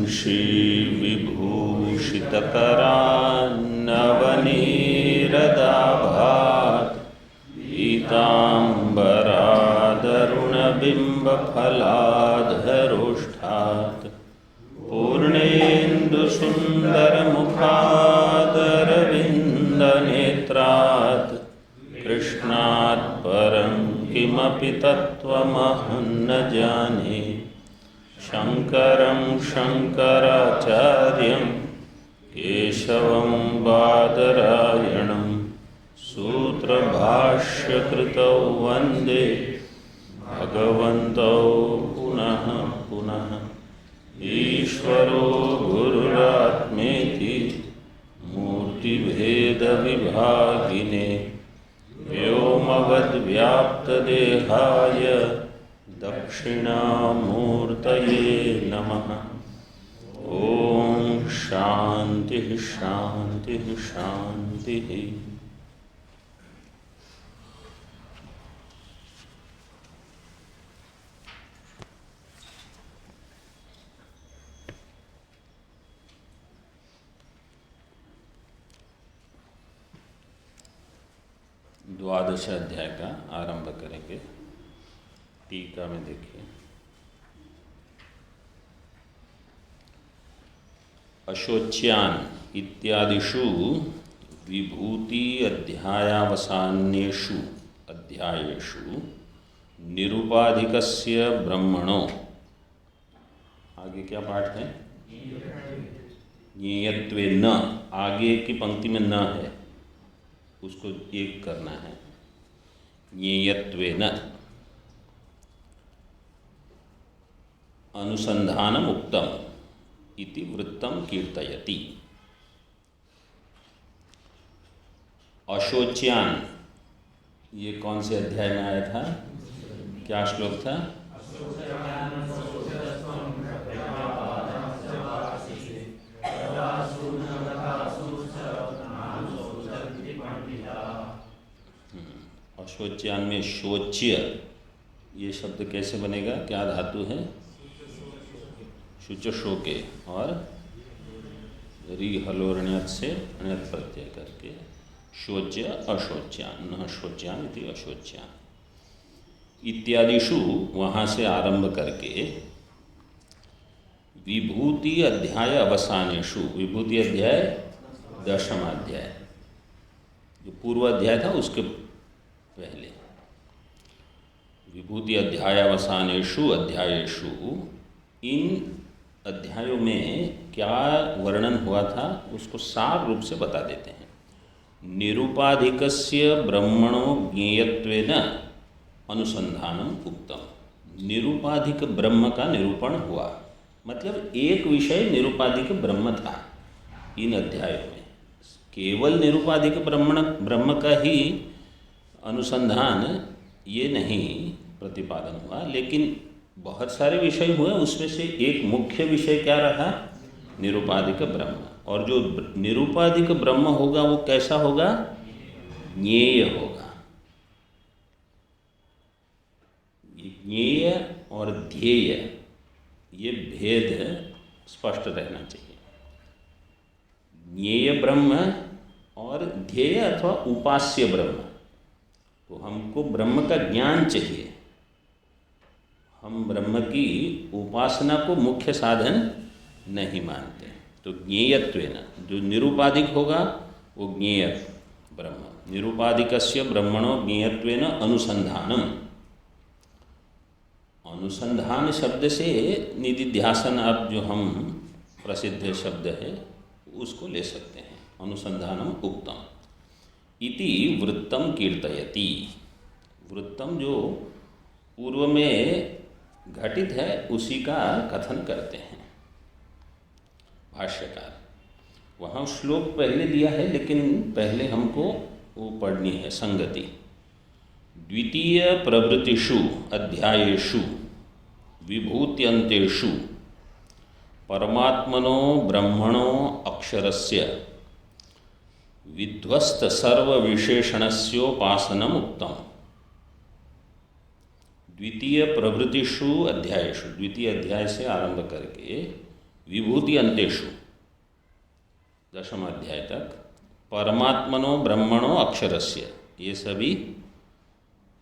श्रीविभूषितकरान्नवनीरदाभात् पीताम्बरादरुणबिम्बफलाधरोष्ठात् पूर्णेन्दुसुन्दरमुखादरविन्दनेत्रात् कृष्णात् परं किमपि तत्त्वमहं न जाने। शङ्करं शङ्कराचार्यं केशवं बादरायणं सूत्रभाष्यकृतौ वन्दे भगवन्तौ पुनः पुनः। ईश्वरो गुरुरात्मेति मूर्तिभेदविभागिने व्योमवद्व्याप्तदेहाय दक्षिणामूर्तये नमः। ओम शांति शांति शांति। द्वादश अध्याय का आरंभ करेंगे। टीका में देखिए, अशोच्यान इत्यादिषु विभूति अध्यायावसान्येषु अध्यायेषु निरुपाधिकस्य ब्रह्मणो, आगे क्या पाठ है? ज्ञेयत्वे न, आगे की पंक्ति में न है, उसको एक करना है। ज्ञेयत्वे न अनुसंधानम उक्तम इति वृत्तम कीर्तयति। अशोच्यान, ये कौन से अध्याय में आया था? क्या श्लोक था? अशोच्यान में शोच्य, ये शब्द कैसे बनेगा? क्या धातु है? शुच शोके, और री हलोरणियत से अण्यत प्रत्यय करके शोच्य अशोच्यान, न शोच्यान इति अशोच्यान। इत्यादिषु, वहाँ से आरंभ करके विभूति अध्याय अवसानेषु, विभूति अध्याय दशमाध्याय, जो पूर्व अध्याय था उसके पहले, विभूति अध्यायावसानेषु अध्यायेषु, इन अध्यायों में क्या वर्णन हुआ था उसको सार रूप से बता देते हैं। निरुपाधिकस्य ब्रह्मणो ज्ञेयत्वेन अनुसंधानम उक्तम। निरुपाधिक ब्रह्म का निरूपण हुआ, मतलब एक विषय निरुपाधिक ब्रह्म था इन अध्यायों में। केवल निरुपाधिक ब्रह्म का ही अनुसंधान ये नहीं प्रतिपादन हुआ, लेकिन बहुत सारे विषय हुए, उसमें से एक मुख्य विषय क्या रहा? निरुपाधिक ब्रह्म। और जो निरुपाधिक ब्रह्म होगा वो कैसा होगा? ज्ञेय होगा। ज्ञेय और ध्येय, ये भेद स्पष्ट रहना चाहिए। ज्ञेय ब्रह्म और ध्येय अथवा उपास्य ब्रह्म। तो हमको ब्रह्म का ज्ञान चाहिए, हम ब्रह्म की उपासना को मुख्य साधन नहीं मानते। तो ज्ञेयत्वेन, जो निरुपाधिक होगा वो ज्ञेय ब्रह्म। निरुपाधिकस्य ब्रह्मणो ज्ञेयत्वेन अनुसंधानम। अनुसंधान शब्द से निधिध्यासन, अब जो हम प्रसिद्ध शब्द है उसको ले सकते हैं। अनुसंधानम उक्तम इति वृत्तम कीर्तयति। वृत्तम जो पूर्व में घटित है उसी का कथन करते हैं भाष्यकार। वहाँ श्लोक पहले दिया है, लेकिन पहले हमको वो पढ़नी है संगति। द्वितीय प्रवृत्तिषु अध्यायेषु विभूत्यन्तेषु परमात्मनो ब्रह्मणो अक्षरस्य विध्वस्त सर्वविशेषणस्योपासनम उक्तम। द्वितीय प्रवृत्तिषु अध्यायेषु, द्वितीय अध्याय से आरंभ करके विभूति अंतेषु, 10वां अध्याय तक, परमात्मनो ब्रह्मणो अक्षरस्य, ये सभी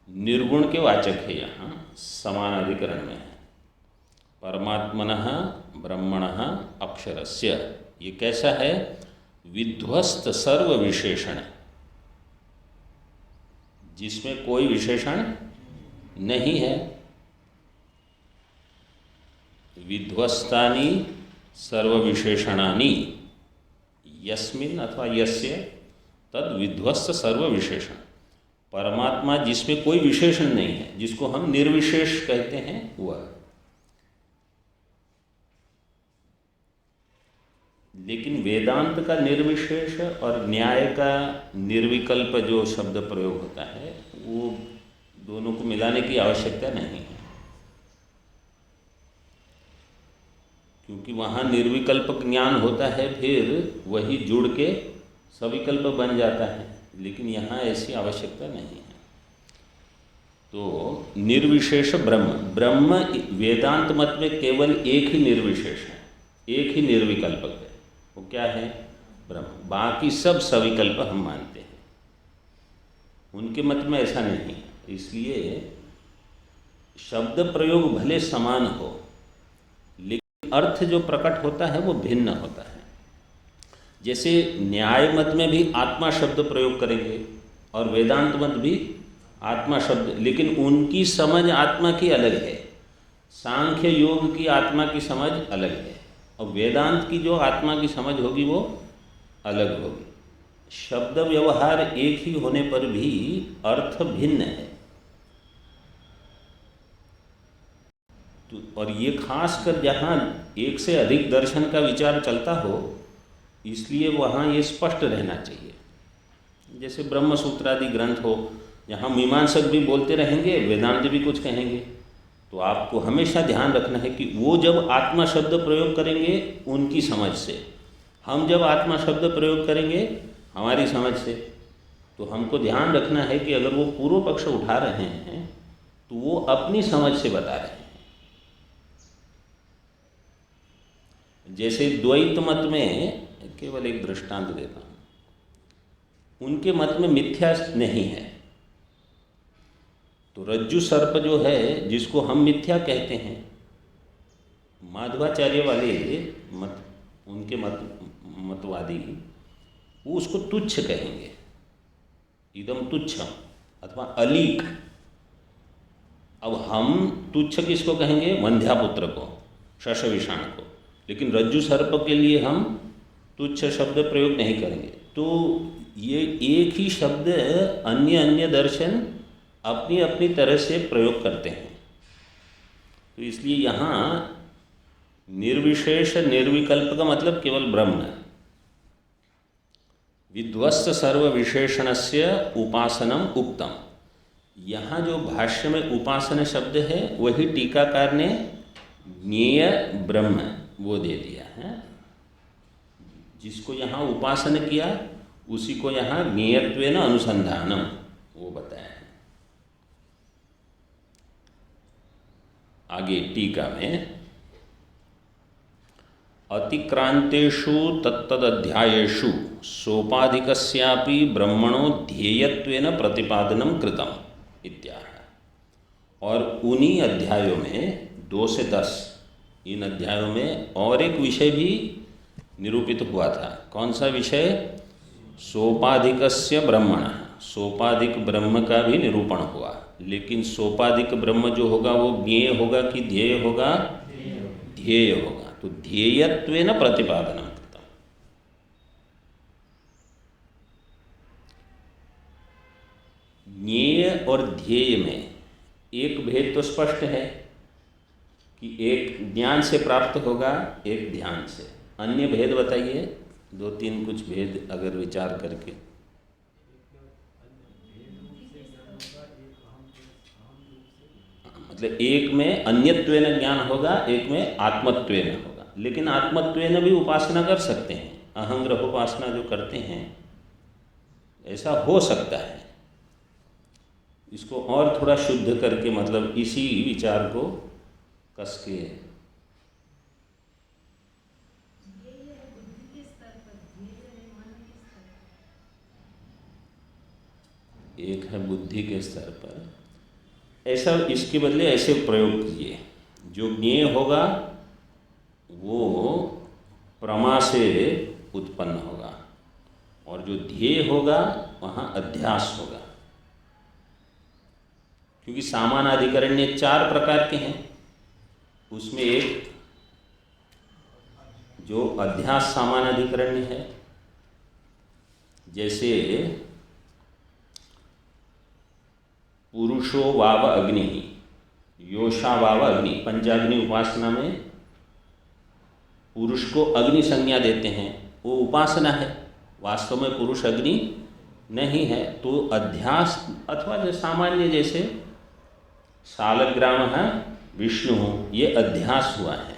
निर्गुण के वाचक है। यहाँ समान अधिकरण में है। परमात्मनः ब्रह्मणः अक्षरस्य, ये कैसा है? विध्वस्त सर्व विशेषण, जिसमें कोई विशेषण नहीं है। विध्वस्तानि सर्व विशेषणानि यस्मिन् अथवा यस्य तद विध्वस्त सर्व विशेषण। परमात्मा जिसमें कोई विशेषण नहीं है, जिसको हम निर्विशेष कहते हैं, वह। लेकिन वेदांत का निर्विशेष और न्याय का निर्विकल्प जो शब्द प्रयोग होता है, वो दोनों को मिलाने की आवश्यकता नहीं है, क्योंकि वहाँ निर्विकल्प ज्ञान होता है, फिर वही जुड़ के सविकल्प बन जाता है। लेकिन यहाँ ऐसी आवश्यकता नहीं है। तो निर्विशेष ब्रह्म, ब्रह्म वेदांत मत में केवल एक ही निर्विशेष है, एक ही निर्विकल्पक है। वो क्या है? ब्रह्म। बाकी सब सविकल्प हम मानते हैं, उनके मत में ऐसा नहीं है। इसलिए शब्द प्रयोग भले समान हो, लेकिन अर्थ जो प्रकट होता है वो भिन्न होता है। जैसे न्याय मत में भी आत्मा शब्द प्रयोग करेंगे और वेदांत मत भी आत्मा शब्द, लेकिन उनकी समझ आत्मा की अलग है। सांख्य योग की आत्मा की समझ अलग है, और वेदांत की जो आत्मा की समझ होगी वो अलग होगी। शब्द व्यवहार एक ही होने पर भी अर्थ भिन्न है। तो और ये खासकर जहाँ एक से अधिक दर्शन का विचार चलता हो, इसलिए वहाँ ये स्पष्ट रहना चाहिए। जैसे ब्रह्म सूत्र आदि ग्रंथ हो, जहाँ मीमांसक भी बोलते रहेंगे, वेदांत भी कुछ कहेंगे, तो आपको हमेशा ध्यान रखना है कि वो जब आत्मा शब्द प्रयोग करेंगे उनकी समझ से, हम जब आत्मा शब्द प्रयोग करेंगे हमारी समझ से, तो हमको ध्यान रखना है कि अगर वो पूर्व पक्ष उठा रहे हैं तो वो अपनी समझ से बता रहे हैं। जैसे द्वैत मत में, केवल एक दृष्टांत देता हूँ, उनके मत में मिथ्या नहीं है। तो रज्जु सर्प जो है, जिसको हम मिथ्या कहते हैं, माधवाचार्य वाले मत, उनके मतवादी वो उसको तुच्छ कहेंगे, इदम तुच्छम अथवा अलीक। अब हम तुच्छ किसको कहेंगे? वंध्यापुत्र को, शशविषाण को। लेकिन रज्जु सर्प के लिए हम तुच्छ शब्द प्रयोग नहीं करेंगे। तो ये एक ही शब्द अन्य अन्य दर्शन अपनी अपनी तरह से प्रयोग करते हैं। तो इसलिए यहाँ निर्विशेष निर्विकल्प का मतलब केवल ब्रह्म। विध्वस्त सर्व विशेषणस्य उपासनम उक्तम। यहाँ जो भाष्य में उपासना शब्द है, वही टीकाकार ने ज्ञेय ब्रह्म वो दे दिया है। जिसको यहाँ उपासना किया उसी को यहाँ ज्ञेयत्वेन अनुसंधानम वो बताया है। आगे टीका में, अतिक्रांतेषु तत्तदध्यायेषु सोपाधिकस्यापि ब्रह्मणो ध्येयत्वेन प्रतिपादनम कृतम इत्याह। और उन्हीं अध्यायों में 2 से 10, इन अध्यायों में और एक विषय भी निरूपित हुआ था। कौन सा विषय? सोपाधिकस्य ब्रह्मणः, सोपाधिक ब्रह्म का भी निरूपण हुआ। लेकिन सोपाधिक ब्रह्म जो होगा वो ज्ञेय होगा कि ध्येय होगा? ध्येय होगा। तो ध्येयत्वेन प्रतिपादनम कृतम। ज्ञेय और ध्येय में एक भेद तो स्पष्ट है कि एक ज्ञान से प्राप्त होगा, एक ध्यान से। अन्य भेद बताइए, 2-3 कुछ भेद अगर विचार करके। मतलब एक में अन्यत्वेन ज्ञान होगा, एक में आत्मत्वेन होगा। लेकिन आत्मत्वेन भी उपासना कर सकते हैं, अहंग्रह उपासना जो करते हैं, ऐसा हो सकता है। इसको और थोड़ा शुद्ध करके, मतलब इसी विचार को कस के एक है बुद्धि के स्तर पर, ऐसा इसके बदले ऐसे प्रयोग कीजिए, जो ज्ञेय होगा वो प्रमा से उत्पन्न होगा और जो ध्येय होगा वहाँ अध्यास होगा। क्योंकि सामानाधिकरण्य 4 प्रकार के हैं, उसमें एक जो अध्यास सामानाधिकरण्य है, जैसे पुरुषो वाव अग्नि, योषा वाव अग्नि, पंचाग्नि उपासना में पुरुष को अग्नि संज्ञा देते हैं, वो उपासना है, वास्तव में पुरुष अग्नि नहीं है। तो अध्यास अथवा जो सामान्य जैसे शालग्राम है विष्णु, ये अध्यास हुआ है,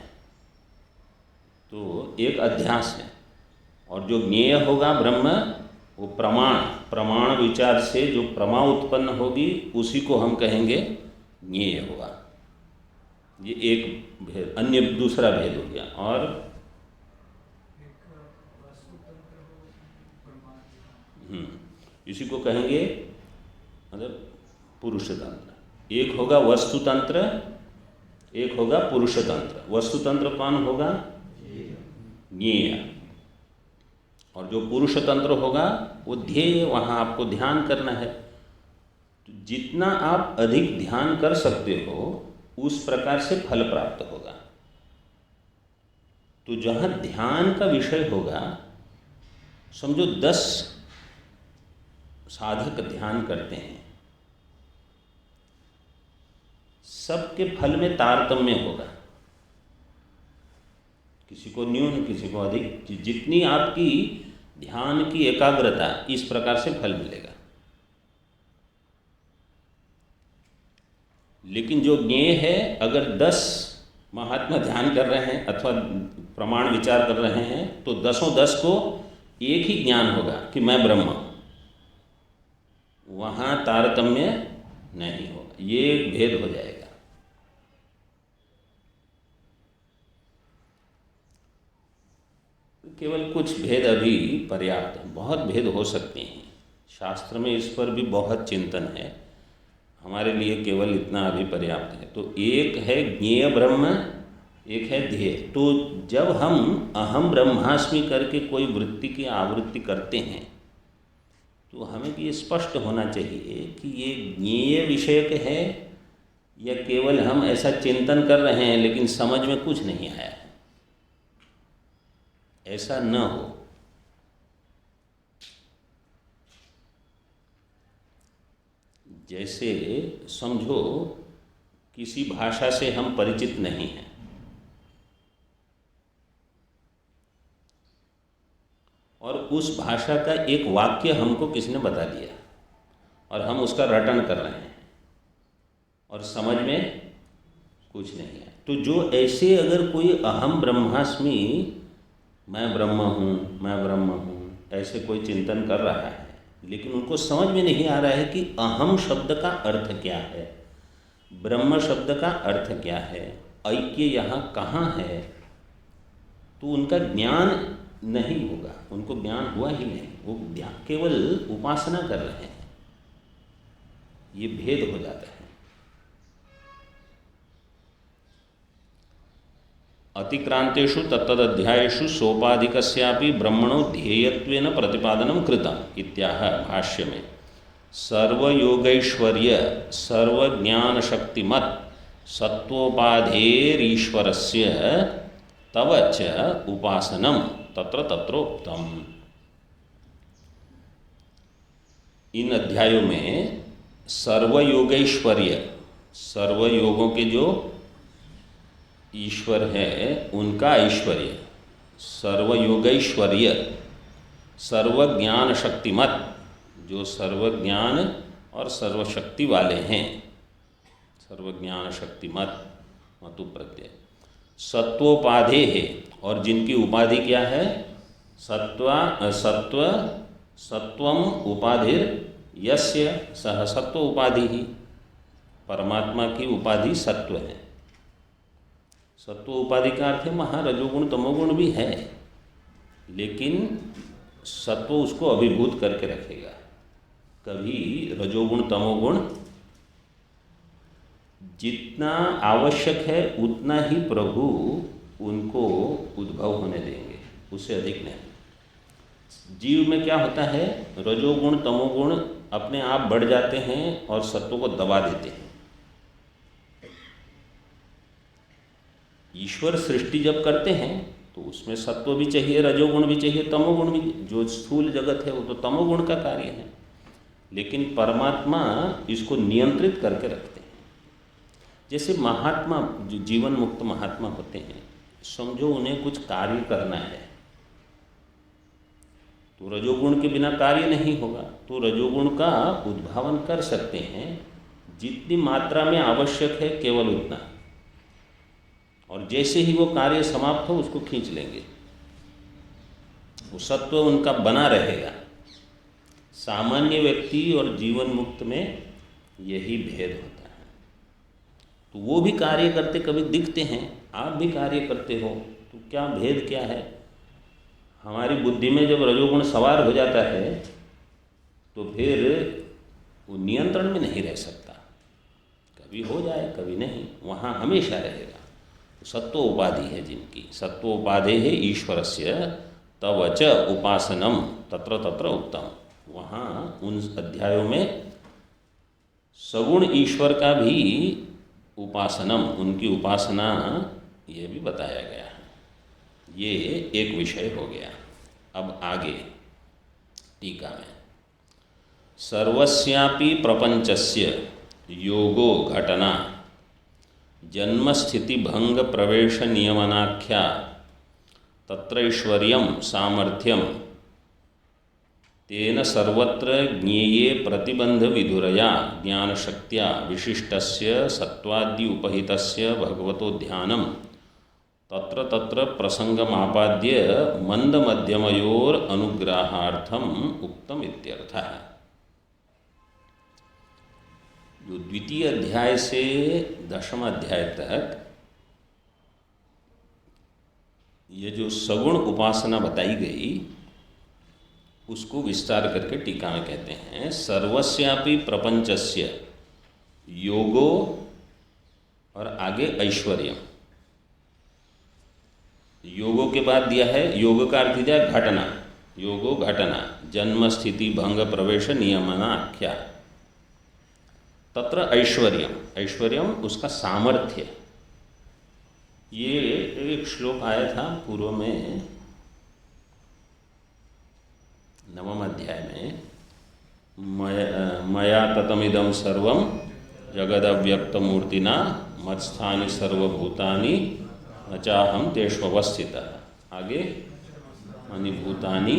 तो एक अध्यास है। और जो ज्ञेय होगा ब्रह्म, वो प्रमाण विचार से जो प्रमा उत्पन्न होगी उसी को हम कहेंगे ज्ञेय होगा। ये एक भेद, अन्य दूसरा भेद हो गया। और इसी को कहेंगे मतलब पुरुष तंत्र। एक होगा वस्तु तंत्र, एक होगा पुरुष तंत्र। वस्तु तंत्र कौन होगा? ज्ञेय। और जो पुरुष तंत्र होगा वो ध्येय, वहाँ आपको ध्यान करना है। तो जितना आप अधिक ध्यान कर सकते हो उस प्रकार से फल प्राप्त होगा। तो जहाँ ध्यान का विषय होगा, समझो 10 साधक ध्यान करते हैं, सबके फल में तारतम्य होगा, किसी को न्यून किसी को अधिक। जितनी आपकी ध्यान की एकाग्रता, इस प्रकार से फल मिलेगा। लेकिन जो ज्ञेय है, अगर 10 महात्मा ध्यान कर रहे हैं अथवा प्रमाण विचार कर रहे हैं, तो 10 को एक ही ज्ञान होगा कि मैं ब्रह्म हूँ, वहाँ तारतम्य नहीं होगा, ये भेद हो जाएगा। केवल कुछ भेद अभी पर्याप्त है, बहुत भेद हो सकते हैं। शास्त्र में इस पर भी बहुत चिंतन है, हमारे लिए केवल इतना अभी पर्याप्त है। तो एक है ज्ञेय ब्रह्म, एक है ध्येय। तो जब हम अहम ब्रह्मास्मि करके कोई वृत्ति की आवृत्ति करते हैं, तो हमें ये स्पष्ट होना चाहिए कि ये ज्ञेय विषयक है या केवल हम ऐसा चिंतन कर रहे हैं लेकिन समझ में कुछ नहीं आया है। ऐसा न हो। जैसे समझो किसी भाषा से हम परिचित नहीं हैं, और उस भाषा का एक वाक्य हमको किसी ने बता दिया और हम उसका रटन कर रहे हैं और समझ में कुछ नहीं है। तो जो ऐसे अगर कोई अहम ब्रह्मास्मि, मैं ब्रह्म हूँ, मैं ब्रह्म हूँ, ऐसे कोई चिंतन कर रहा है, लेकिन उनको समझ में नहीं आ रहा है कि अहम शब्द का अर्थ क्या है, ब्रह्म शब्द का अर्थ क्या है, ऐक्य यहाँ कहाँ है, तो उनका ज्ञान नहीं होगा, उनको ज्ञान हुआ ही नहीं, वो केवल उपासना कर रहे हैं। ये भेद हो जाता है। अतिक्रांतेषु तत्तदध्यायेषु सोपाधिकस्यापि ब्रह्मणो ध्येयत्वेन प्रतिपादनं कृतम् इत्याह भाष्य में। सर्वयोगैश्वर्य सर्वज्ञानशक्तिमत् सत्वोपाधेरीश्वरस्य तव च उपासनं तत्र तत्रोक्तम्। इन अध्यायों में सर्वयोगैश्वर्य, सर्वयोगों के जो ईश्वर है उनका ऐश्वर्य, सर्वयोगैश्वर्य, सर्वज्ञान शक्तिमत, जो सर्वज्ञान और सर्वशक्ति वाले हैं, सर्वज्ञान शक्तिमत, मतु प्रत्यय, सत्वोपाधे है, और जिनकी उपाधि क्या है? सत्वम उपाधिर यस्य सह सत्व उपाधि ही। परमात्मा की उपाधि सत्व है। सत्व उपाधि का अर्थ है महा रजोगुण तमोगुण भी है, लेकिन सत्व उसको अभिभूत करके रखेगा। कभी रजोगुण तमोगुण जितना आवश्यक है उतना ही प्रभु उनको उद्भव होने देंगे, उससे अधिक नहीं। जीव में क्या होता है, रजोगुण तमोगुण अपने आप बढ़ जाते हैं और सत्व को दबा देते हैं। ईश्वर सृष्टि जब करते हैं तो उसमें सत्व भी चाहिए, रजोगुण भी चाहिए, तमोगुण भी। जो स्थूल जगत है वो तो तमोगुण का कार्य है, लेकिन परमात्मा इसको नियंत्रित करके रखते हैं। जैसे महात्मा, जो जीवन मुक्त महात्मा होते हैं, समझो उन्हें कुछ कार्य करना है तो रजोगुण के बिना कार्य नहीं होगा, तो रजोगुण का उद्भावन कर सकते हैं, जितनी मात्रा में आवश्यक है केवल उतना, और जैसे ही वो कार्य समाप्त हो उसको खींच लेंगे, वो सत्व उनका बना रहेगा। सामान्य व्यक्ति और जीवन मुक्त में यही भेद होता है। तो वो भी कार्य करते कभी दिखते हैं, आप भी कार्य करते हो, तो क्या भेद क्या है? हमारी बुद्धि में जब रजोगुण सवार हो जाता है तो फिर वो नियंत्रण में नहीं रह सकता, कभी हो जाए कभी नहीं, वहाँ हमेशा रहेगा। सत्वोपाधि है जिनकी, सत्वोपाधि है ईश्वरस्य तव च उपासनम तत्र तत्र उत्तम। वहाँ उन अध्यायों में सगुण ईश्वर का भी उपासनम, उनकी उपासना ये भी बताया गया है। ये एक विषय हो गया। अब आगे टीका में, सर्वस्यापि प्रपंचस्य योगो घटना जन्म स्थिति भंग प्रवेश नियमनाख्या तत्रैश्वर्यं सामर्थ्यं तेन सर्वत्र ज्ञेये प्रतिबंध विधुरया ज्ञानशक्त्या विशिष्टस्य सत्वादि उपहितस्य भगवतो ध्यानं तत्र तत्र प्रसंगमापाद्य मंद मध्यमयोर अनुग्रहार्थम उक्तम इत्यर्थः। जो द्वितीय अध्याय से दशम अध्याय तक ये जो सगुण उपासना बताई गई उसको विस्तार करके टीका में कहते हैं, सर्वस्यापि प्रपंचस्य योगो, और आगे ऐश्वर्य। योगों के बाद दिया है, योग का अर्थ दिया घटना, योगो घटना जन्म स्थिति भंग प्रवेश नियमना आख्या, तत्र ऐश्वर्यम, ऐश्वर्यम उसका सामर्थ्य। ये एक श्लोक आया था पूर्व में नवम अध्याय में, मया ततमिदं सर्वं जगदव्यक्तमूर्तिना मत्स्थानि सर्वभूतानि न चाहम तेष्वस्थितः। आगे मानी भूतानि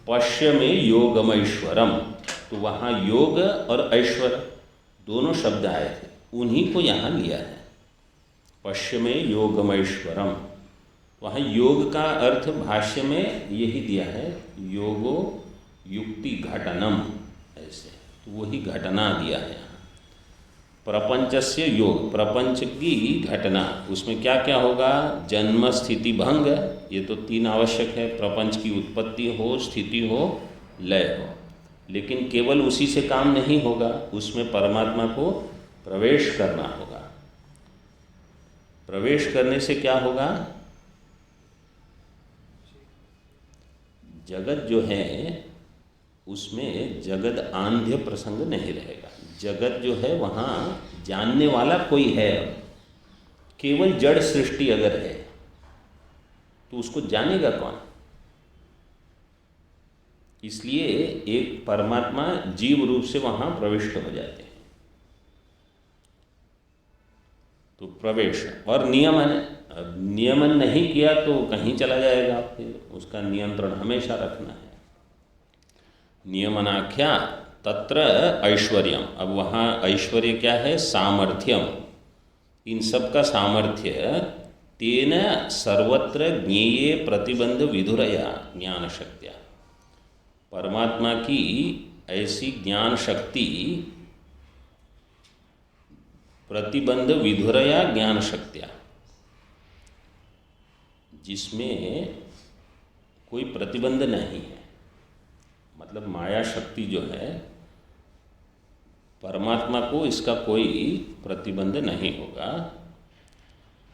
पश्य में योगमैश्वरम, तो वहाँ योग और ऐश्वर दोनों शब्द आए थे, उन्हीं को यहाँ लिया है। पश्य में योगमैश्वरम, वहाँ योग का अर्थ भाष्य में यही दिया है, योगो युक्ति घटनम, ऐसे, तो वही घटना दिया है यहाँ। प्रपंचस्य योग, प्रपंच की घटना, उसमें क्या क्या होगा, जन्म स्थिति भंग, ये तो तीन आवश्यक है, प्रपंच की उत्पत्ति हो, स्थिति हो, लय हो। लेकिन केवल उसी से काम नहीं होगा, उसमें परमात्मा को प्रवेश करना होगा। प्रवेश करने से क्या होगा, जगत जो है उसमें जगत आंध्य प्रसंग नहीं रहेगा। जगत जो है वहाँ जानने वाला कोई है, अब केवल जड़ सृष्टि अगर है तो उसको जानेगा कौन? इसलिए एक परमात्मा जीव रूप से वहाँ प्रविष्ट हो जाते हैं। तो प्रवेश और नियमन, नियमन नहीं किया तो कहीं चला जाएगा, फिर उसका नियंत्रण हमेशा रखना है। नियमनाख्या तत्र ऐश्वर्यम, अब वहाँ ऐश्वर्य क्या है, सामर्थ्यम, इन सब का सामर्थ्य। तेन सर्वत्र ज्ञेये प्रतिबंध विधुरया ज्ञान शक्तिया, परमात्मा की ऐसी ज्ञान शक्ति, प्रतिबंध विधुरया ज्ञान शक्तिया, जिसमें कोई प्रतिबंध नहीं है। मतलब माया शक्ति जो है परमात्मा को इसका कोई प्रतिबंध नहीं होगा।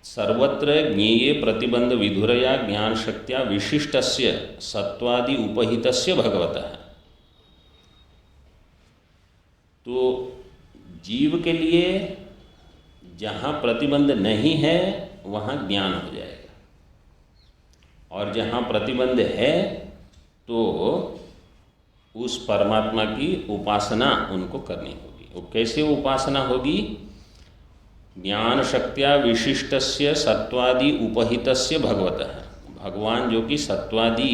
सर्वत्र ज्ञेये प्रतिबंध विधुरया ज्ञान शक्तिया विशिष्टस्य सत्वादि उपहितस्य भगवतः। तो जीव के लिए जहाँ प्रतिबंध नहीं है वहाँ ज्ञान हो जाएगा, और जहाँ प्रतिबंध है तो उस परमात्मा की उपासना उनको करनी होगी। वो कैसे उपासना होगी? ज्ञान शक्तिया विशिष्टस्य सत्वादि उपहितस्य भगवतः। भगवान जो कि सत्वादि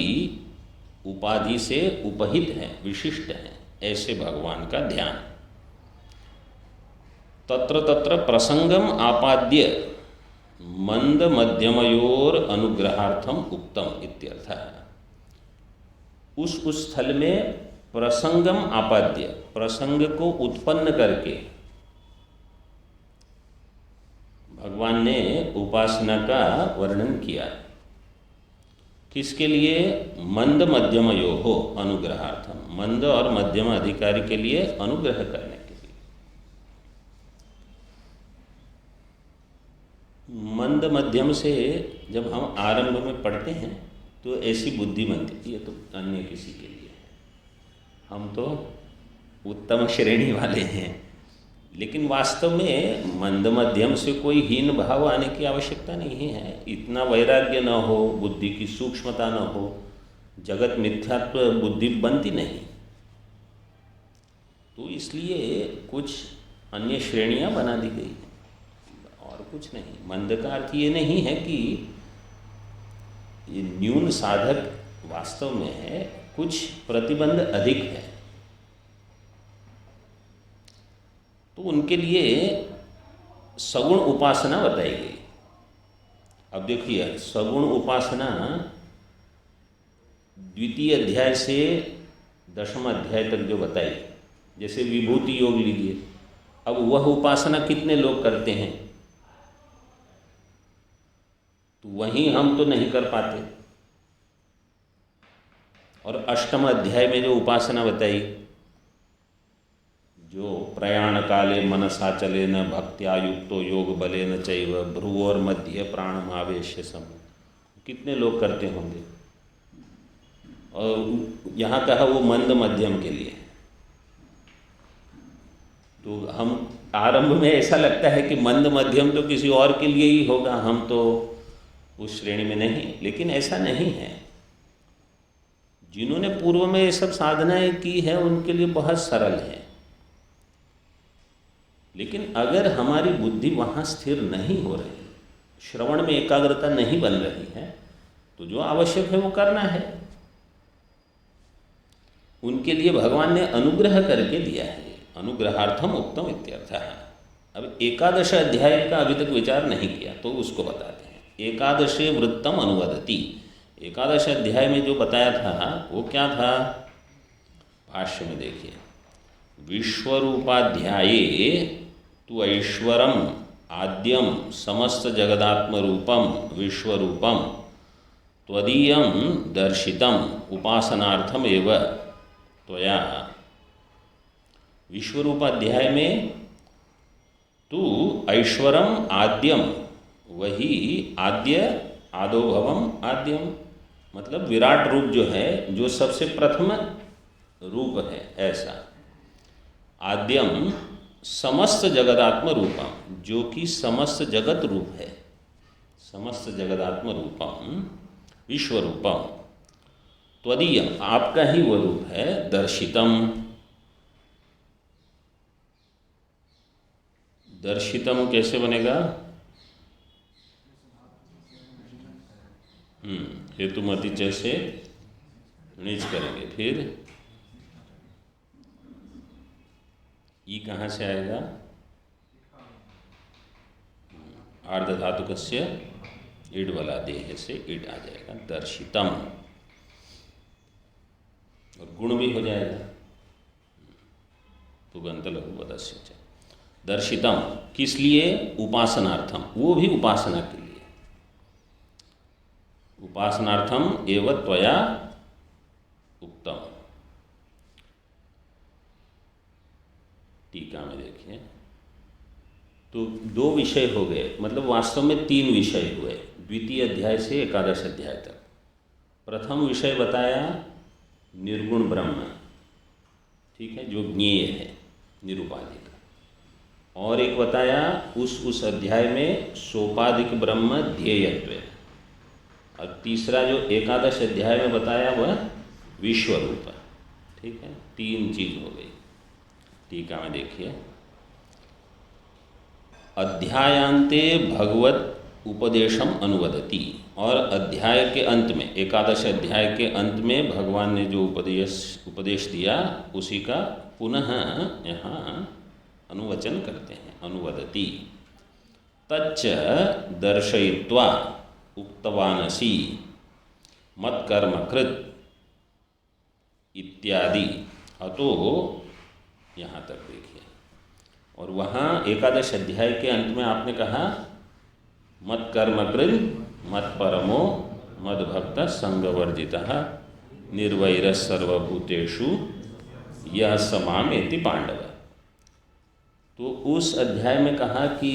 उपाधि से उपहित हैं, विशिष्ट हैं, ऐसे भगवान का ध्यान। तत्र तत्र प्रसंगम आपाद्य मंद मध्यमयोर अनुग्रहार्थम उक्तम इत्यर्थः। उस स्थल में प्रसंगम आपाद्य, प्रसंग को उत्पन्न करके भगवान ने उपासना का वर्णन किया। किसके लिए? मंद मध्यमयोः अनुग्रहार्थम, मंद और मध्यम अधिकारी के लिए अनुग्रह करने के लिए। मंद मध्यम से जब हम आरंभ में पढ़ते हैं तो ऐसी बुद्धि बनती है, ये तो अन्य किसी के लिए है, हम तो उत्तम श्रेणी वाले हैं। लेकिन वास्तव में मंद मध्यम से कोई हीन भाव आने की आवश्यकता नहीं है। इतना वैराग्य न हो, बुद्धि की सूक्ष्मता न हो, जगत मिथ्यात्व बुद्धि बनती नहीं। तो इसलिए कुछ अन्य श्रेणियां बना दी गई हैं, और कुछ नहीं। मंद का अर्थ ये नहीं है कि ये न्यून साधक वास्तव में है, कुछ प्रतिबंध अधिक है, तो उनके लिए सगुण उपासना बताई गई। अब देखिए, सगुण उपासना द्वितीय अध्याय से दशम अध्याय तक जो बताई, जैसे विभूति योग लीजिए, अब वह उपासना कितने लोग करते हैं, तो वहीं हम तो नहीं कर पाते। और अष्टम अध्याय में जो उपासना बताई, जो प्रयाण काले मनसा चलेन भक्त्या युक्तो योग बलेन चैव भ्रुवोर मध्य प्राणमावेश्य सम, कितने लोग करते होंगे। और यहाँ कहा वो मंद मध्यम के लिए। तो हम आरंभ में ऐसा लगता है कि मंद मध्यम तो किसी और के लिए ही होगा, हम तो उस श्रेणी में नहीं, लेकिन ऐसा नहीं है। जिन्होंने पूर्व में ये सब साधनाएं की है उनके लिए बहुत सरल है। लेकिन अगर हमारी बुद्धि वहाँ स्थिर नहीं हो रही, श्रवण में एकाग्रता नहीं बन रही है, तो जो आवश्यक है वो करना है। उनके लिए भगवान ने अनुग्रह करके दिया है, अनुग्रहार्थम उक्तम इत्यर्थः। अब एकादश अध्याय का अभी तक विचार नहीं किया, तो उसको बताते हैं। एकादशे वृत्तम अनुवदति, एकादश अध्याय में जो बताया था वो क्या था? भाष्य में देखिए, विश्वरूपाध्याये तु ऐश्वरम आद्यम समस्त जगदात्म रूपम विश्वरूपम त्वदीयं दर्शितम उपासनार्थम एव त्वया। विश्वरूपाध्याय में तु ऐश्वरम आद्यम, वही आद्य, आदोभवम आद्यम, मतलब विराट रूप जो है, जो सबसे प्रथम रूप है, ऐसा। आद्यम समस्त जगदात्म रूपम, जो कि समस्त जगत रूप है, समस्त जगदात्म रूपम विश्वरूपम त्वदीयम, आपका ही वो रूप है, दर्शितम। दर्शितम कैसे बनेगा? हेतुमति जैसे नीच करेंगे, फिर ई कहाँ से आएगा? आर्ध धातुकस्य ईड वाला देह से ईड आ जाएगा, दर्शितम, और गुण भी हो जाएगा, पुगंत लघु पदस्य च। दर्शितम किस लिए? उपासनार्थम, वो भी उपासना के लिए। उपासनार्थम एव त्वया उक्तम। टीका में देखिए, तो 2 विषय हो गए, मतलब वास्तव में 3 विषय हुए द्वितीय अध्याय से एकादश अध्याय तक। प्रथम विषय बताया निर्गुण ब्रह्म, ठीक है, जो ज्ञेय है निरुपाधिक। और एक बताया उस अध्याय में सोपाधिक ब्रह्म ध्येयत्व। और तीसरा जो एकादश अध्याय में बताया वह विश्वरूप, ठीक है। 3 चीज हो गई। टीका में देखिए, अध्यायांते भगवत उपदेशम अनुवदति, और अध्याय के अंत में, एकादश अध्याय के अंत में भगवान ने जो उपदेश दिया उसी का पुनः यहाँ अनुवचन करते हैं। अनुवदति तच्च दर्शयित्वा उक्तवानसि मत्कर्मकृत इत्यादि। अतो यहाँ तक देखिए, और वहाँ एकादश अध्याय के अंत में आपने कहा मत्कर्मकृत मत्परमो मद्भक्त संगवर्जितः निर्वैरः सर्वभूतेषु यः स मामेति पांडव। तो उस अध्याय में कहा कि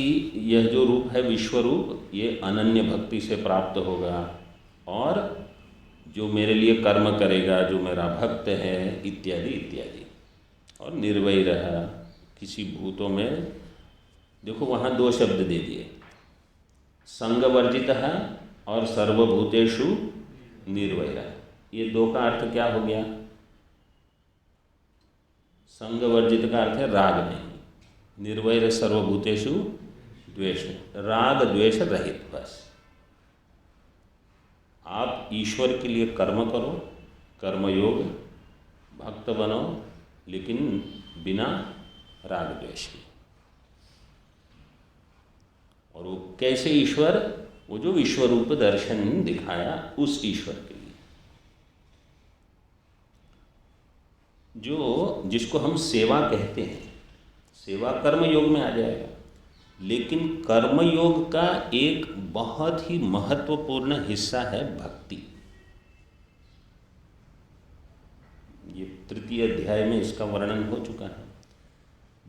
यह जो रूप है विश्वरूप, ये अनन्य भक्ति से प्राप्त होगा, और जो मेरे लिए कर्म करेगा, जो मेरा भक्त है, इत्यादि इत्यादि। और निर्वैरः, किसी भूतों में, देखो वहाँ 2 शब्द दे दिए, संगवर्जितः और सर्वभूतेषु निर्वैरः। ये 2 का अर्थ क्या हो गया? संगवर्जित का अर्थ है राग नहीं, निर्वैर सर्वभूतेषु द्वेष, राग द्वेष रहित। बस आप ईश्वर के लिए कर्म करो, कर्मयोग, भक्त बनो, लेकिन बिना राग द्वेष के। और वो कैसे ईश्वर? वो जो विश्व रूप दर्शन दिखाया उस ईश्वर के लिए, जो जिसको हम सेवा कहते हैं। सेवा कर्म योग में आ जाएगा, लेकिन कर्म योग का एक बहुत ही महत्वपूर्ण हिस्सा है भक्ति। ये तृतीय अध्याय में इसका वर्णन हो चुका है।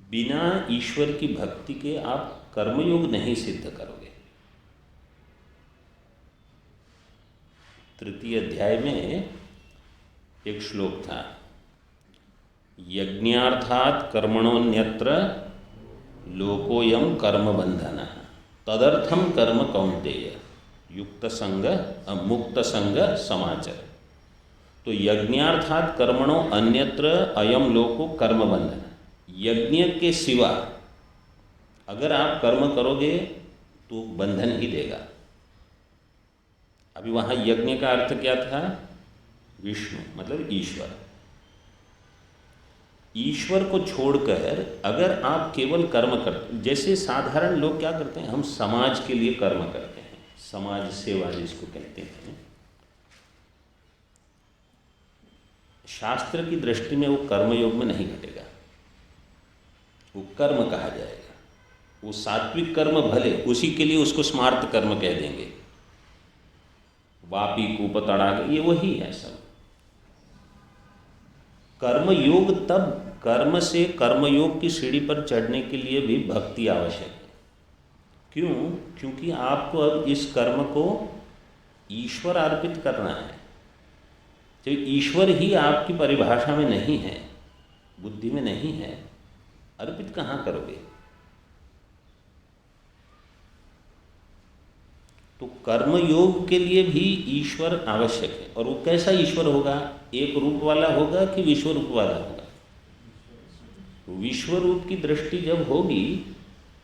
बिना ईश्वर की भक्ति के आप कर्मयोग नहीं सिद्ध करोगे। तृतीय अध्याय में एक श्लोक था, यज्ञार्थात् कर्मणोन्यत्र लोकोयम कर्म बंधनः तदर्थम कर्म कौन्तेय युक्त संग मुक्त संग समाचर। तो यज्ञार्थात् कर्मणो अन्यत्र अयम लोको कर्म बंधन। यज्ञ के सिवा अगर आप कर्म करोगे तो बंधन ही देगा। अभी वहाँ यज्ञ का अर्थ क्या था? विष्णु, मतलब ईश्वर। ईश्वर को छोड़कर अगर आप केवल कर्म करते, जैसे साधारण लोग क्या करते हैं, हम समाज के लिए कर्म करते हैं, समाज सेवा जिसको कहते हैं, शास्त्र की दृष्टि में वो कर्मयोग में नहीं घटेगा, वो कर्म कहा जाएगा। वो सात्विक कर्म भले, उसी के लिए उसको स्मार्त कर्म कह देंगे, वापी कूप तड़ाक, ये वही है सब। कर्मयोग तब, कर्म से कर्मयोग की सीढ़ी पर चढ़ने के लिए भी भक्ति आवश्यक है। क्यों? क्योंकि आपको अब इस कर्म को ईश्वर अर्पित करना है। तो ईश्वर ही आपकी परिभाषा में नहीं है, बुद्धि में नहीं है, अर्पित कहाँ करोगे? तो कर्मयोग के लिए भी ईश्वर आवश्यक है। और वो कैसा ईश्वर होगा? एक रूप वाला होगा कि विश्व रूप वाला होगा? विश्व रूप की दृष्टि जब होगी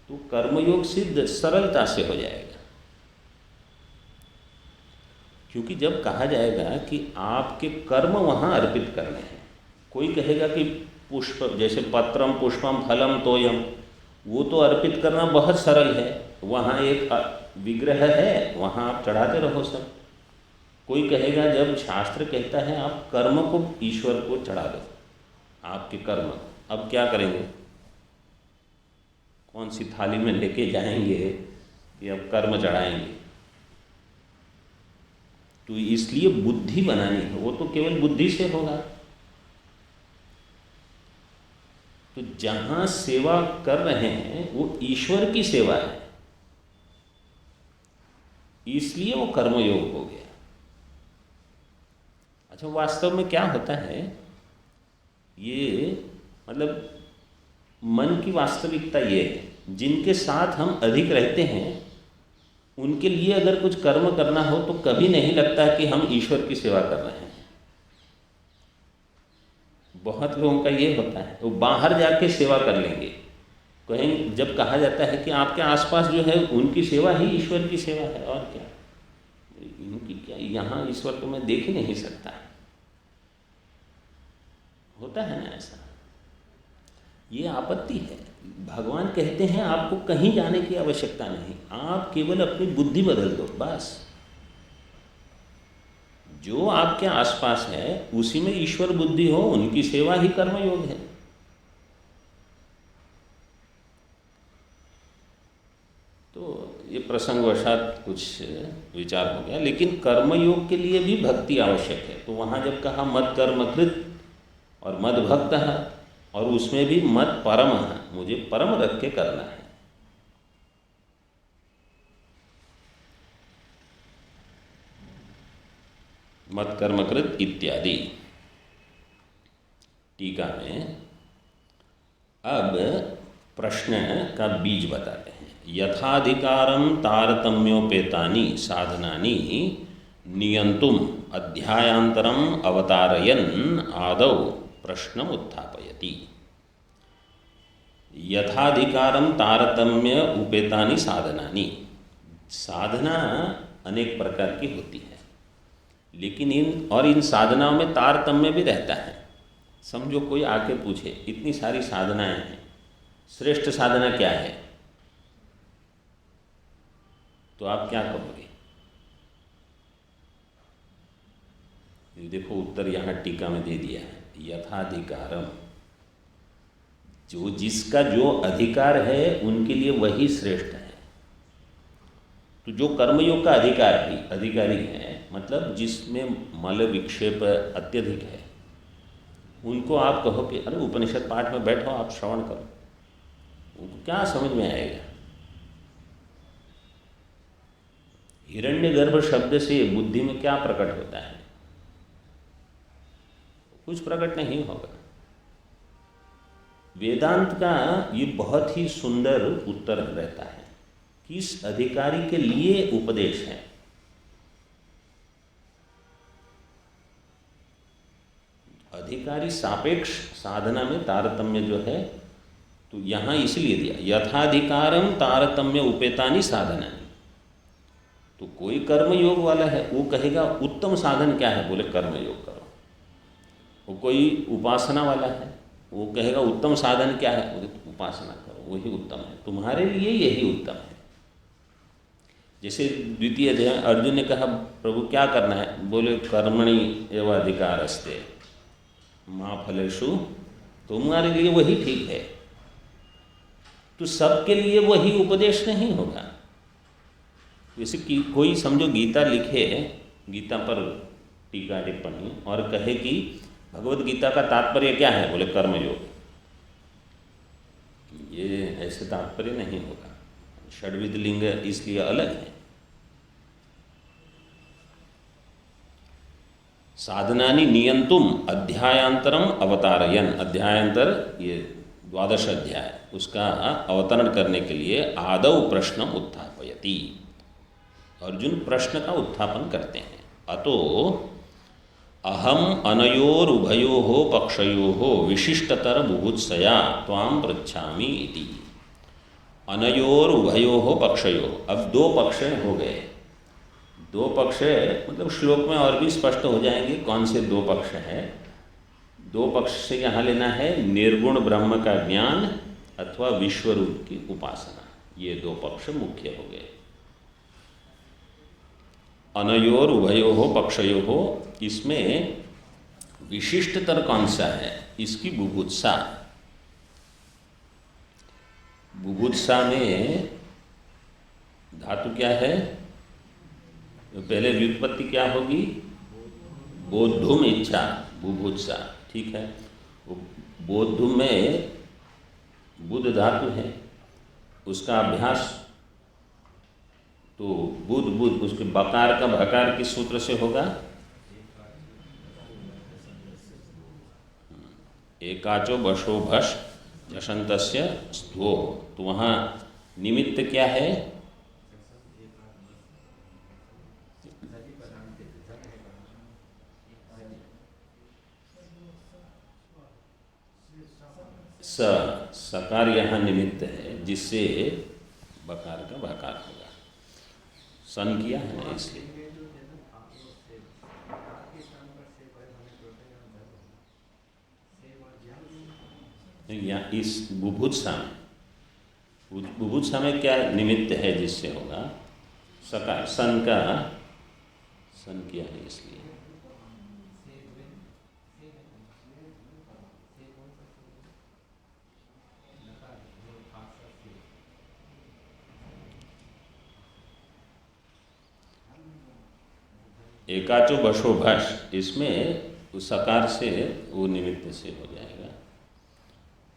तो कर्मयोग सिद्ध सरलता से हो जाएगा। क्योंकि जब कहा जाएगा कि आपके कर्म वहाँ अर्पित करने हैं, कोई कहेगा कि पुष्प, जैसे पत्रम पुष्पम फलम तोयम, वो तो अर्पित करना बहुत सरल है, वहाँ एक विग्रह है, वहाँ आप चढ़ाते रहो सब। कोई कहेगा जब शास्त्र कहता है आप कर्म को ईश्वर को चढ़ा दो, आपके कर्म, अब क्या करेंगे? कौन सी थाली में लेके जाएंगे कि अब कर्म चढ़ाएंगे? तो इसलिए बुद्धि बनानी है, वो तो केवल बुद्धि से होगा। तो जहाँ सेवा कर रहे हैं वो ईश्वर की सेवा है, इसलिए वो कर्मयोग हो गया। अच्छा, वास्तव में क्या होता है, ये मतलब मन की वास्तविकता ये है, जिनके साथ हम अधिक रहते हैं उनके लिए अगर कुछ कर्म करना हो तो कभी नहीं लगता कि हम ईश्वर की सेवा कर रहे हैं। बहुत लोगों का ये होता है, वो बाहर जाके सेवा कर लेंगे। कहीं जब कहा जाता है कि आपके आसपास जो है उनकी सेवा ही ईश्वर की सेवा है, और क्या, इनकी क्या, यहाँ ईश्वर को मैं देख ही नहीं सकता। होता है ना ऐसा, ये आपत्ति है। भगवान कहते हैं आपको कहीं जाने की आवश्यकता नहीं, आप केवल अपनी बुद्धि बदल दो बस। जो आपके आसपास है उसी में ईश्वर बुद्धि हो, उनकी सेवा ही कर्मयोग है। तो ये प्रसंगवशात कुछ विचार हो गया, लेकिन कर्मयोग के लिए भी भक्ति आवश्यक है। तो वहाँ जब कहा मत कर्मकृत और मद भक्त है, और उसमें भी मत परम है, मुझे परम रख के करना है। मत कर्मकृत इत्यादि टीका में अब प्रश्न का बीज बताते हैं। यथाधिकारं तारतम्योपेतानि साधनानि नियंतुम अध्यायांतरम अवतारयन् आदौ प्रश्नम उत्थापयति। यथाधिकारं तारतम्य उपेतानि साधनानि, साधना अनेक प्रकार की होती है, लेकिन इन साधनाओं में तारतम्य भी रहता है। समझो कोई आके पूछे इतनी सारी साधनाएं हैं, श्रेष्ठ साधना क्या है, तो आप क्या कहोगे? देखो उत्तर यहाँ टीका में दे दिया है, यथाधिकारम, जो जिसका जो अधिकार है उनके लिए वही श्रेष्ठ है। तो जो कर्मयोग का अधिकारी है, मतलब जिसमें मल विक्षेप अत्यधिक है, उनको आप कहो कि अरे उपनिषद पाठ में बैठो, आप श्रवण करो, उनको क्या समझ में आएगा? हिरण्यगर्भ शब्द से बुद्धि में क्या प्रकट होता है? कुछ प्रकट नहीं होगा। वेदांत का ये बहुत ही सुंदर उत्तर रहता है, किस अधिकारी के लिए उपदेश है। अधिकारी सापेक्ष साधना में तारतम्य जो है, तो यहाँ इसलिए दिया यथाधिकारम तारतम्य उपेतानि साधनानि। तो कोई कर्मयोग वाला है वो कहेगा उत्तम साधन क्या है, बोले कर्मयोग करो। वो कोई उपासना वाला है वो कहेगा उत्तम साधन क्या है, बोले उपासना करो, वही उत्तम है, तुम्हारे लिए यही उत्तम है। जैसे द्वितीय अध्याय अर्जुन ने कहा प्रभु क्या करना है, बोले कर्मणि एव अधिकारस्ते मा फलेषु, तुम्हारे लिए वही ठीक है। तो सबके लिए वही उपदेश नहीं होगा। जैसे कि कोई समझो गीता लिखे, गीता पर टीका टिप्पणी और कहे कि भगवत गीता का तात्पर्य क्या है, बोले कर्मयोग, ये ऐसे तात्पर्य नहीं होगा। षड्विध लिंग इसलिए अलग है। साधनानि नियंतुम अध्यायांतरम अवतारयन, अध्यायांतर ये 12 अध्याय, उसका अवतरण करने के लिए आदौ प्रश्नम उत्थापयति, अर्जुन प्रश्न का उत्थापन करते हैं। अतो अहम अनयोर उभयोः पक्षयोः विशिष्टतर बुभुत्सया त्वां पृच्छामि इति। अनयोर उभयोः पक्षयोः, अब दो पक्ष हो गए। दो पक्ष मतलब श्लोक में और भी स्पष्ट हो जाएंगे कौन से दो पक्ष हैं। दो पक्ष से यहाँ लेना है निर्गुण ब्रह्म का ज्ञान अथवा विश्वरूप की उपासना, ये दो पक्ष मुख्य हो गए। अनयोर उभयोः पक्षयोः, इसमें विशिष्टतर कौन सा है, इसकी बुभुत्सा। बुभुत्सा में धातु क्या है, पहले व्युत्पत्ति क्या होगी, बोद्धुम इच्छा, बुभुत्सा, ठीक है। वो बोद्धुम में बुध धातु है, उसका अभ्यास तो बुध बुध, उसके बकार का भकार किस सूत्र से होगा? एकाचो बशो भश झषन्तस्य स्थो। तो वहाँ निमित्त क्या है? सकार यहाँ निमित्त है, जिससे बकार का भकार होगा। सन किया है ना, इसलिए या इस बुभुत्सा में क्या निमित्त है जिससे होगा? सकार, सन का सन किया है इसलिए। एकाचो बशो भश, इसमें उस सकार से वो निमित्त से हो जाएगा।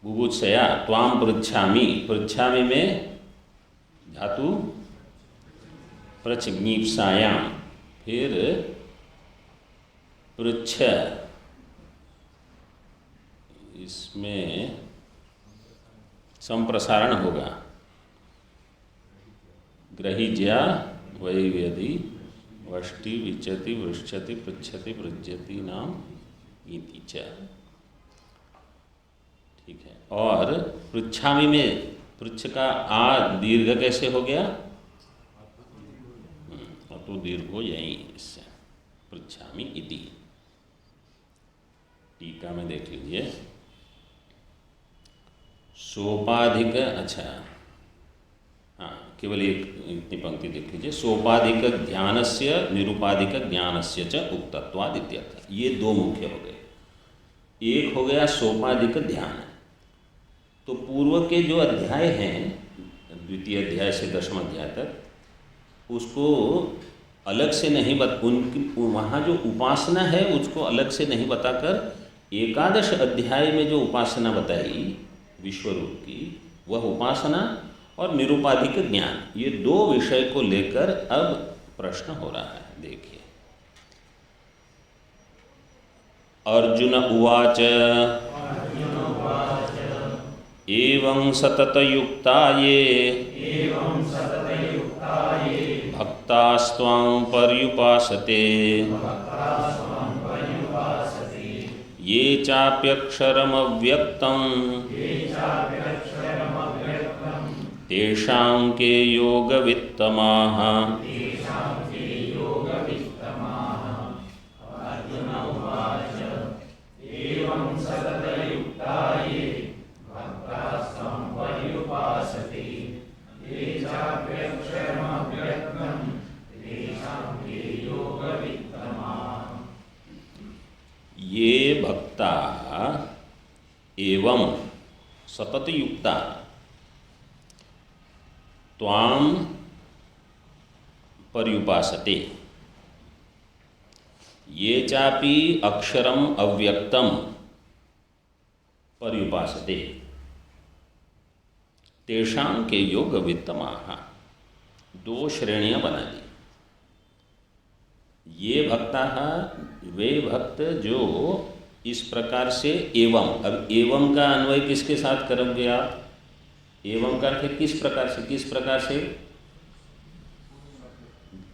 बुभुत्सया त्वाम पृच्छामि, पृच्छामि में धातु प्रचज्ञीप्सायाम, फिर पृच्छ, इसमें संप्रसारण होगा। ग्रहीज्या वैव्यधि वष्टि विचति वृक्षति पृच्छति पृज्यति नाम इति च। ठीक है। और पृच्छामि में पृच्छ का आ दीर्घ कैसे हो गया? तो दीर्घ हो यही, इससे पृच्छामि इति। टीका में देख लीजिए, सोपाधिक, अच्छा हाँ, केवल एक इतनी पंक्ति देख लीजिए। सोपाधिक ध्यानस्य निरुपाधिक ज्ञानस्य च उक्तत्वाद इत्यर्थ। ये दो मुख्य हो गए। एक हो गया सोपाधिक ध्यान, तो पूर्व के जो अध्याय हैं, द्वितीय अध्याय से दशम अध्याय तक, उसको अलग से नहीं उनकी वहाँ जो उपासना है उसको अलग से नहीं बताकर एकादश अध्याय में जो उपासना बताई विश्वरूप की, वह उपासना और निरुपाधिक ज्ञान, ये दो विषय को लेकर अब प्रश्न हो रहा है। देखिए, अर्जुन उवाच एवं सततयुक्ता ये भक्तास्त्वां पर्युपासते ये चाप्यक्षरमव्यक्तं तेषां के योगवित्तमाः। ये भक्ता एवं सतत युक्ता त्वां पर्युपासते ये चापि अक्षरम अव्यक्तम पर्युपासते तेषां के योग वित्तमाः। दो श्रेणियां बना दी। ये भक्ता, वे भक्त जो इस प्रकार से एवं, अब एवं का अन्वय किसके साथ करोगे आप? एवं का अर्थ किस प्रकार से, किस प्रकार से,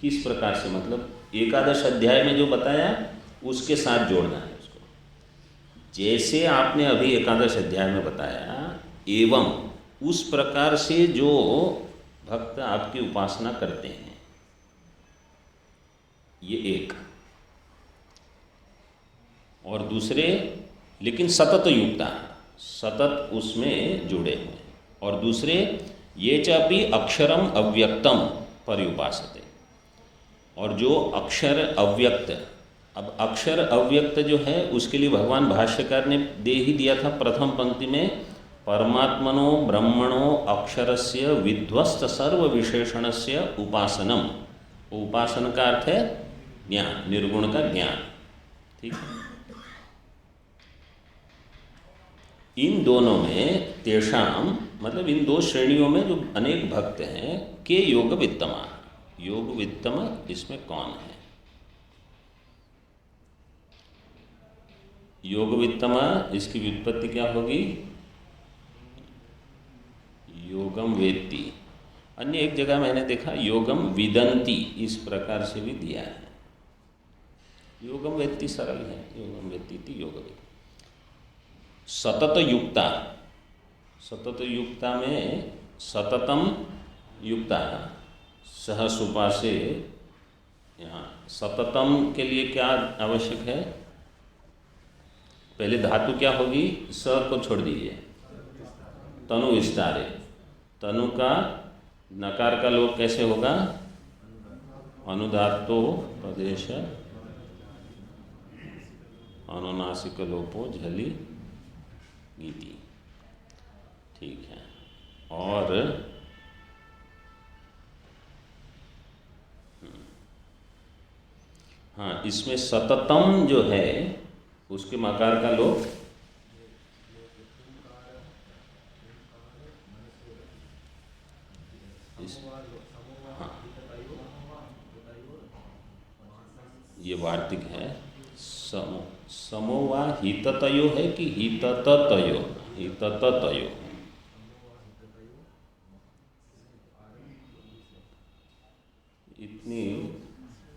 किस प्रकार से मतलब एकादश अध्याय में जो बताया उसके साथ जोड़ना है उसको। जैसे आपने अभी एकादश अध्याय में बताया एवं, उस प्रकार से जो भक्त आपकी उपासना करते हैं, ये एक। और दूसरे लेकिन सतत युक्ता, सतत उसमें जुड़े हुए। और दूसरे ये चापि अक्षरम अव्यक्तम पर्युपासते, और जो अक्षर अव्यक्त, अब अक्षर अव्यक्त जो है उसके लिए भगवान भाष्यकार ने दे ही दिया था प्रथम पंक्ति में, परमात्मनो ब्रह्मणो अक्षरस्य विध्वस्त सर्व विशेषणस्य उपासनम। उपासन का अर्थ है ज्ञान, निर्गुण का ज्ञान। ठीक है। इन दोनों में तेषाम मतलब इन दो श्रेणियों में जो अनेक भक्त हैं के योग वित्तमा, योग वित्तम इसमें कौन है? योग वित्तमा इसकी व्युत्पत्ति क्या होगी? योगम वेत्ति। अन्य एक जगह मैंने देखा योगम विदंती, इस प्रकार से भी दिया है। योगम वेत्ति सरल है, योगम वेत्ति थी योग वेत्ति। सतत युक्ता, सतत युक्ता में सततम युक्ता सह सुपा से, यहाँ सततम के लिए क्या आवश्यक है? पहले धातु क्या होगी? स को छोड़ दीजिए, तनु विस्तारे। तनु का नकार का लोप कैसे होगा? अनुदात्तो प्रदेश अनुनासिक लोपो झली गीति। ठीक है। और हाँ, इसमें सततम जो है उसके मकार का लोप हाँ, ये वार्तिक है। समो वा हिततयो है कि हिततयो? हिततयो। इतनी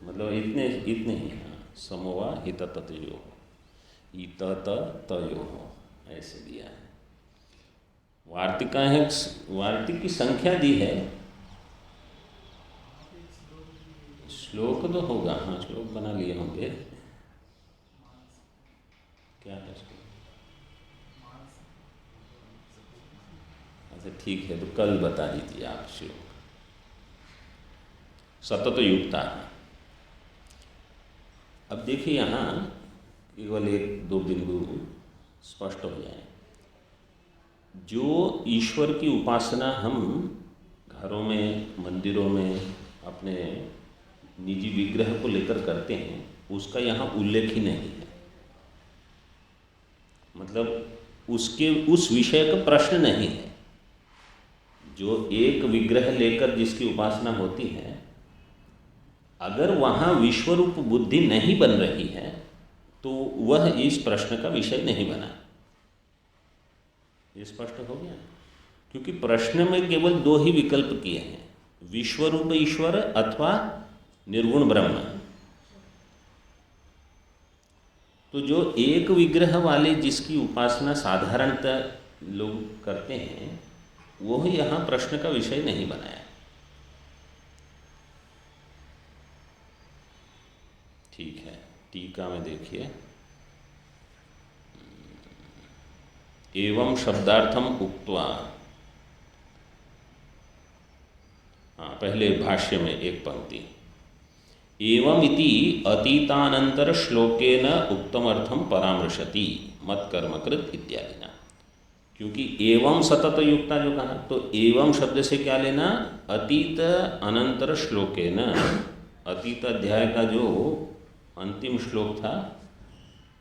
मतलब इतने इतने ही। हाँ, समो वा हिततयो, हिततयो ऐसे दिया है। वार्तिक का है, वार्तिक की संख्या दी है। श्लोक तो होगा, हाँ श्लोक बना लिए होंगे। क्या है श्लोक? अच्छा ठीक है, तो कल बता दीजिए आप श्लोक। सतत युक्ता। अब देखिए यहाँ केवल एक दो बिंदु स्पष्ट हो जाए। जो ईश्वर की उपासना हम घरों में, मंदिरों में अपने निजी विग्रह को लेकर करते हैं, उसका यहाँ उल्लेख ही नहीं है। मतलब उसके उस विषय का प्रश्न नहीं है। जो एक विग्रह लेकर जिसकी उपासना होती है, अगर वहाँ विश्वरूप बुद्धि नहीं बन रही है तो वह इस प्रश्न का विषय नहीं बना। ये स्पष्ट हो गया? क्योंकि प्रश्न में केवल दो ही विकल्प किए हैं, विश्वरूप ईश्वर अथवा निर्गुण ब्रह्म। तो जो एक विग्रह वाले जिसकी उपासना साधारणतः लोग करते हैं, वो ही यहाँ प्रश्न का विषय नहीं बनाया। ठीक है, टीका में देखिए। एवं शब्दार्थम उक्त्वा, हाँ पहले भाष्य में एक पंक्ति, एवं इति अतीतानंतर श्लोकेन उक्तमर्थम परामर्शति मत कर्मकृत इत्यादि ना। क्योंकि एवं सतत युक्ता जो कहा, तो एवं शब्द से क्या लेना? अतीत अनंतर श्लोकेन, अतीत अध्याय का जो अंतिम श्लोक था,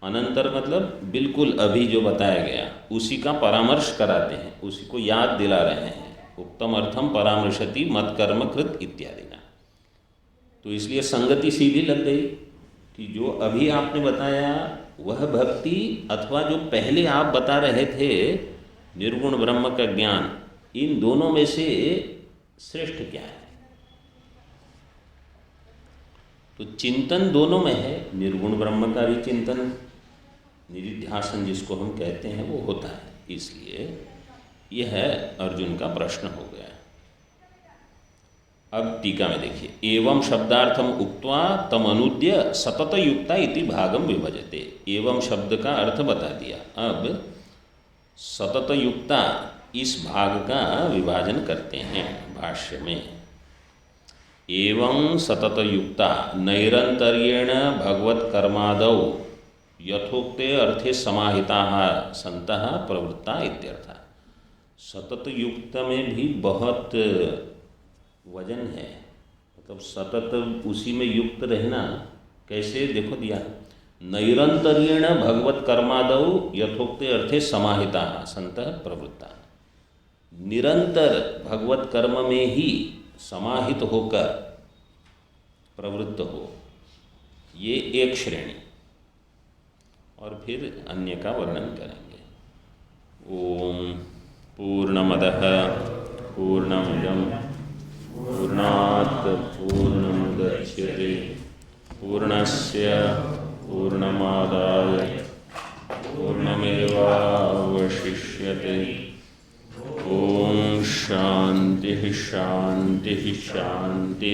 अनंतर मतलब बिल्कुल अभी जो बताया गया उसी का परामर्श कराते हैं, उसी को याद दिला रहे हैं। उत्तम अर्थम परामर्शति मत कर्म कृत इत्यादि ना। तो इसलिए संगति सीधी लग गई कि जो अभी आपने बताया वह भक्ति अथवा जो पहले आप बता रहे थे निर्गुण ब्रह्म का ज्ञान, इन दोनों में से श्रेष्ठ क्या है? तो चिंतन दोनों में है। निर्गुण ब्रह्म का भी चिंतन, निधिध्यासन जिसको हम कहते हैं, वो होता है। इसलिए यह अर्जुन का प्रश्न हो गया। अब टीका में देखिए, एवं शब्दार्थम उक्त्वा तम अनुद्य सतत युक्ता इति भागम विभजते। एवं शब्द का अर्थ बता दिया। अब सतत युक्ता इस भाग का विभाजन करते हैं भाष्य में। एवं सतत युक्ता नैरंतर्येण भगवत कर्मादौ यथोक्ते अर्थे समाहिता संतः प्रवृत्ता इत्यर्थ। सतत युक्त में भी बहुत वजन है। मतलब सतत उसी में युक्त रहना कैसे, देखो दिया, नैरंतर्येण भगवत कर्मादौ यथोक्ते अर्थे समाहिता संतः प्रवृत्ता। निरंतर भगवत कर्म में ही समाहित होकर प्रवृत्त हो, ये एक श्रेणी। और फिर अन्य का वर्णन करेंगे। ओम पूर्णमदः पूर्णमिदं पूर्णात् पूर्णमुदच्यते पूर्णस्य पूर्णमादाय पूर्णमेवावशिष्यते। ओम शांति शांति शांति।